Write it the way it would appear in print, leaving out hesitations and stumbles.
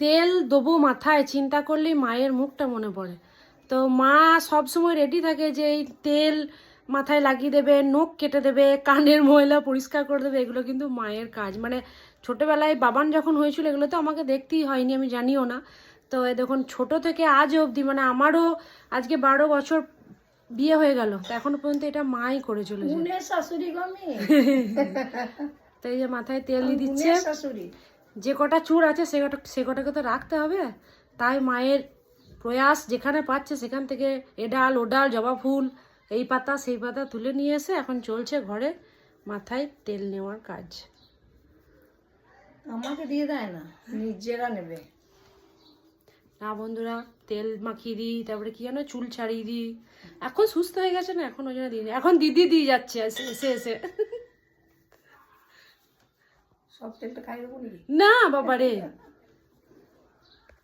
তেল দেবো মাথায়, চিন্তা করলেই মায়ের মুখটা মনে পড়ে। তো মা সব সময় রেডি থাকে যে এই তেল মাথায় লাগিয়ে দেবে, নখ কেটে দেবে, কানের ময়লা পরিষ্কার করে দেবে, এগুলো কিন্তু মায়ের কাজ। মানে ছোটোবেলায় বাবান যখন হয়েছিল এগুলো তো আমাকে দেখতেই হয়নি, আমি জানিও না। তো দেখুন ছোট থেকে আজ অবধি, মানে আমারও আজকে 12 বছর বিয়ে হয়ে গেল, তো এখনো পর্যন্ত এটা মাই করে চলেছে। শাশুড়ি গমি তো এই যে মাথায় তেল দিয়ে দিচ্ছে, শাশুড়ি। যে কটা চুল আছে সে কটাকে তো রাখতে হবে। তাই মায়ের প্রয়াস, যেখানে পাচ্ছে সেখান থেকে এডাল ওডাল জবা ফুল, এই পাতা সেই পাতা তুলে নিয়ে এসে এখন চলছে ঘরে মাথায় তেল নেওয়ার কাজ। আমাকে দিয়ে দেয় না, নিজেরা নেবে। না বন্ধুরা, তেল মাখিয়ে দিই, তারপরে কি জানো চুল ছাড়িয়ে দিই। এখন সুস্থ হয়ে গেছে না, এখন ওই জন্য দিই না। এখন দিদি দিয়ে যাচ্ছে এসে এসে। সব তেলটা খাই দেবো নাকি? না বাবা রে,